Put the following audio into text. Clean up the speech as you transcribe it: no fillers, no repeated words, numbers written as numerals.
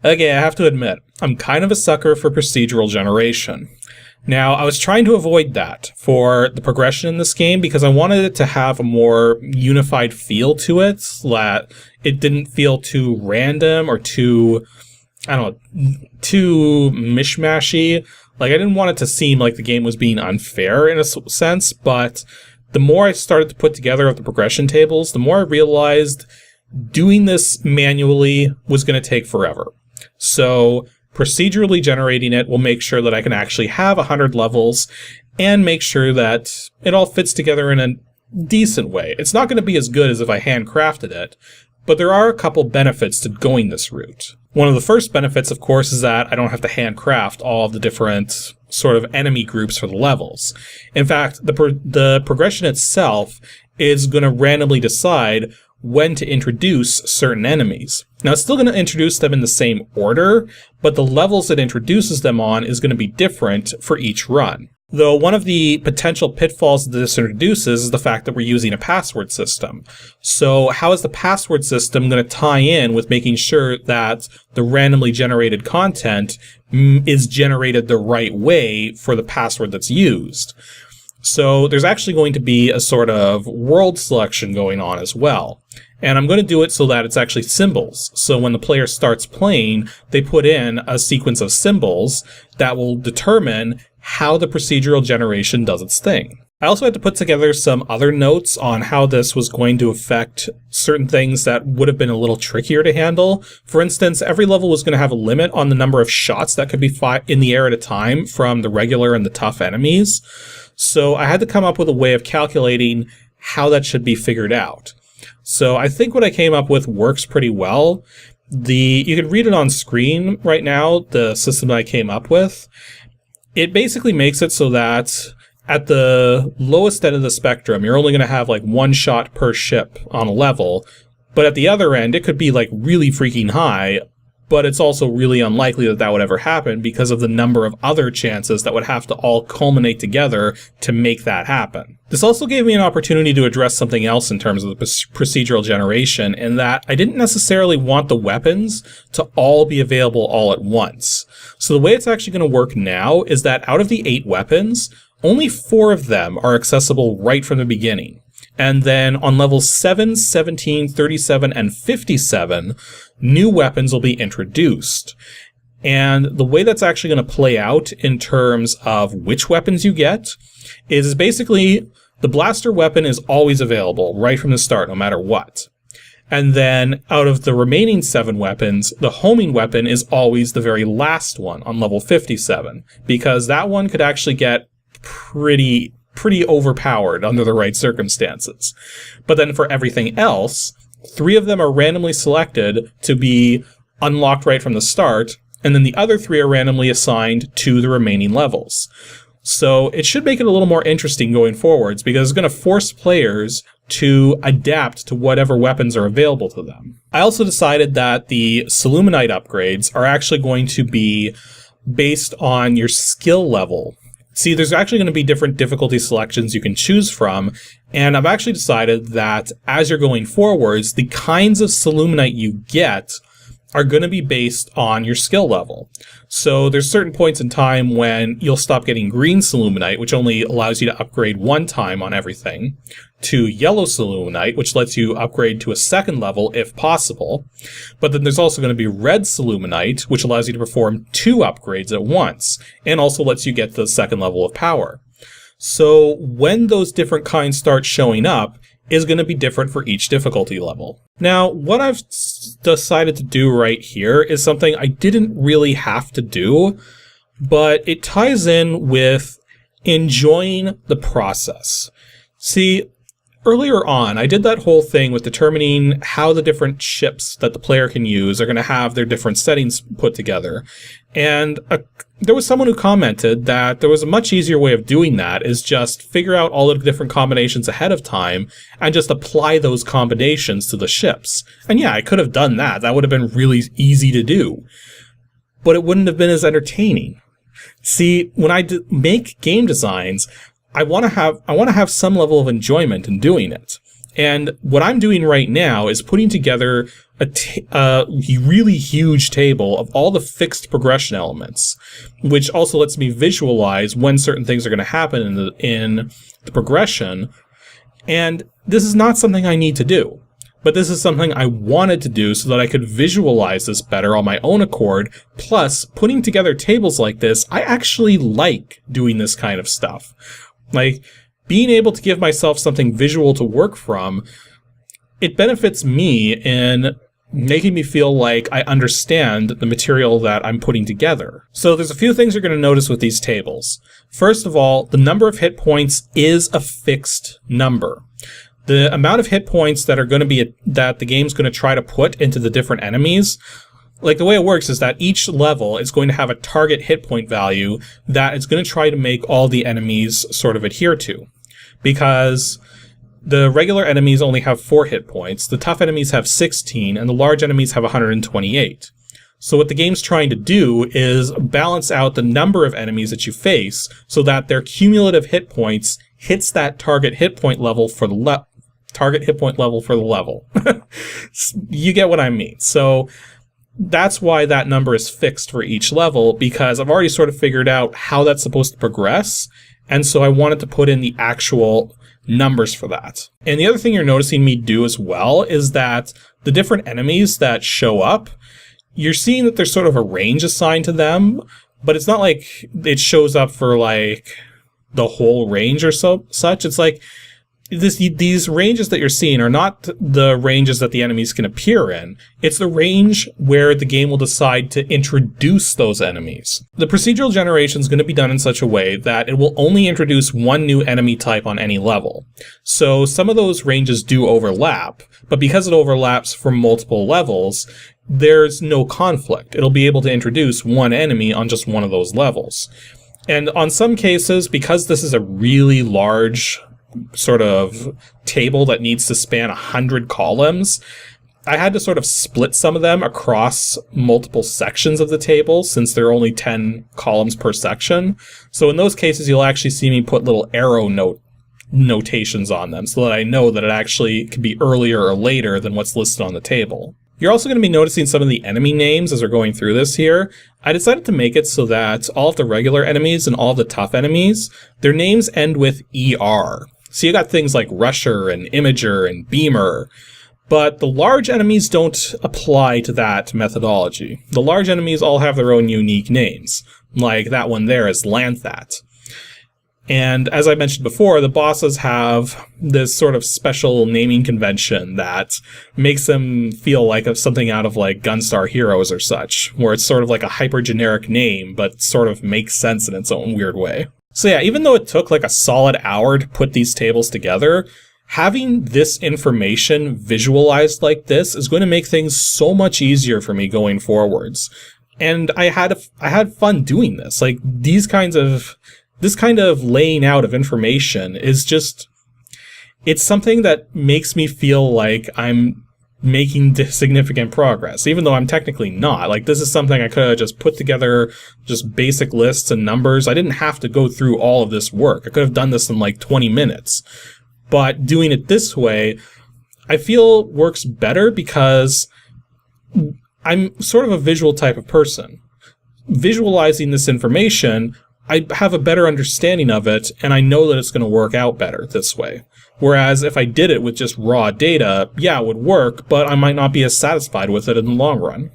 Okay, I have to admit, I'm kind of a sucker for procedural generation. Now, I was trying to avoid that for the progression in this game because I wanted it to have a more unified feel to it, so that it didn't feel too random or too, I don't know, too mishmashy. Like, I didn't want it to seem like the game was being unfair in a sense, but the more I started to put together the progression tables, the more I realized doing this manually was going to take forever. So procedurally generating it will make sure that I can actually have 100 levels and make sure that it all fits together in a decent way. It's not going to be as good as if I handcrafted it, but there are a couple benefits to going this route. One of the first benefits, of course, is that I don't have to handcraft all of the different sort of enemy groups for the levels. In fact, the progression itself is going to randomly decide when to introduce certain enemies. Now, it's still going to introduce them in the same order, but the levels it introduces them on is going to be different for each run. Though one of the potential pitfalls that this introduces is the fact that we're using a password system. So how is the password system going to tie in with making sure that the randomly generated content is generated the right way for the password that's used? So there's actually going to be a sort of world selection going on as well. And I'm going to do it so that it's actually symbols. So when the player starts playing, they put in a sequence of symbols that will determine how the procedural generation does its thing. I also had to put together some other notes on how this was going to affect certain things that would have been a little trickier to handle. For instance, every level was going to have a limit on the number of shots that could be fired in the air at a time from the regular and the tough enemies. So I had to come up with a way of calculating how that should be figured out. So I think what I came up with works pretty well. You can read it on screen right now, the system that I came up with. It basically makes it so that at the lowest end of the spectrum, you're only going to have like one shot per ship on a level. But at the other end, it could be like really freaking high, but it's also really unlikely that that would ever happen because of the number of other chances that would have to all culminate together to make that happen. This also gave me an opportunity to address something else in terms of the procedural generation, in that I didn't necessarily want the weapons to all be available all at once. So the way it's actually going to work now is that out of the 8 weapons, only 4 of them are accessible right from the beginning. And then on levels 7, 17, 37, and 57, new weapons will be introduced. And the way that's actually going to play out in terms of which weapons you get is basically the blaster weapon is always available right from the start, no matter what. And then out of the remaining 7 weapons, the homing weapon is always the very last one on level 57, because that one could actually get pretty overpowered under the right circumstances. But then for everything else, 3 of them are randomly selected to be unlocked right from the start, and then the other 3 are randomly assigned to the remaining levels. So it should make it a little more interesting going forwards, because it's going to force players to adapt to whatever weapons are available to them. I also decided that the Soluminite upgrades are actually going to be based on your skill level. See, there's actually going to be different difficulty selections you can choose from, and I've actually decided that as you're going forwards, the kinds of Soluminite you get are going to be based on your skill level. So there's certain points in time when you'll stop getting green Soluminite, which only allows you to upgrade 1 time on everything, to yellow Soluminite, which lets you upgrade to a 2nd level if possible. But then there's also going to be red Soluminite, which allows you to perform 2 upgrades at once, and also lets you get the 2nd level of power. So when those different kinds start showing up, is going to be different for each difficulty level. Now, what I've decided to do right here is something I didn't really have to do, but it ties in with enjoying the process. See, earlier on, I did that whole thing with determining how the different ships that the player can use are going to have their different settings put together. And there was someone who commented that there was a much easier way of doing that, is just figure out all the different combinations ahead of time and just apply those combinations to the ships. And yeah, I could have done that. That would have been really easy to do. But it wouldn't have been as entertaining. See, when I make game designs, I want to have some level of enjoyment in doing it. And what I'm doing right now is putting together a really huge table of all the fixed progression elements, which also lets me visualize when certain things are going to happen in the progression. And this is not something I need to do, but this is something I wanted to do so that I could visualize this better on my own accord. Plus, putting together tables like this, I actually like doing this kind of stuff. Like, being able to give myself something visual to work from, it benefits me in making me feel like I understand the material that I'm putting together. So there's a few things you're going to notice with these tables. First of all, the number of hit points is a fixed number. The amount of hit points that the game's going to try to put into the different enemies, like the way it works is that each level is going to have a target hit point value that it's going to try to make all the enemies sort of adhere to. Because the regular enemies only have 4 hit points, the tough enemies have 16, and the large enemies have 128. So what the game's trying to do is balance out the number of enemies that you face so that their cumulative hit points hits that target hit point level for the level. You get what I mean. So that's why that number is fixed for each level, because I've already sort of figured out how that's supposed to progress, and so I wanted to put in the actual numbers for that. And the other thing you're noticing me do as well is that the different enemies that show up, you're seeing that there's sort of a range assigned to them, but it's not like it shows up for like the whole range or such. It's like these ranges that you're seeing are not the ranges that the enemies can appear in. It's the range where the game will decide to introduce those enemies. The procedural generation is going to be done in such a way that it will only introduce one new enemy type on any level. So some of those ranges do overlap, but because it overlaps for multiple levels, there's no conflict. It'll be able to introduce one enemy on just one of those levels. And on some cases, because this is a really large sort of table that needs to span 100 columns, I had to sort of split some of them across multiple sections of the table, since there are only 10 columns per section. So in those cases, you'll actually see me put little arrow notations on them so that I know that it actually could be earlier or later than what's listed on the table. You're also going to be noticing some of the enemy names as we're going through this here. I decided to make it so that all of the regular enemies and all of the tough enemies, their names end with ER. So you got things like Rusher and Imager and Beamer, but the large enemies don't apply to that methodology. The large enemies all have their own unique names, like that one there is Lanthat. And as I mentioned before, the bosses have this sort of special naming convention that makes them feel like something out of like Gunstar Heroes or such, where it's sort of like a hyper-generic name, but sort of makes sense in its own weird way. So yeah, even though it took like a solid hour to put these tables together, having this information visualized like this is going to make things so much easier for me going forwards. And I had fun doing this. Like this kind of laying out of information is just, it's something that makes me feel like I'm making significant progress, even though I'm technically not. Like, this is something I could have just put together, just basic lists and numbers. I didn't have to go through all of this work. I could have done this in like 20 minutes. But doing it this way, I feel works better because I'm sort of a visual type of person. Visualizing this information, I have a better understanding of it, and I know that it's going to work out better this way. Whereas if I did it with just raw data, yeah, it would work, but I might not be as satisfied with it in the long run.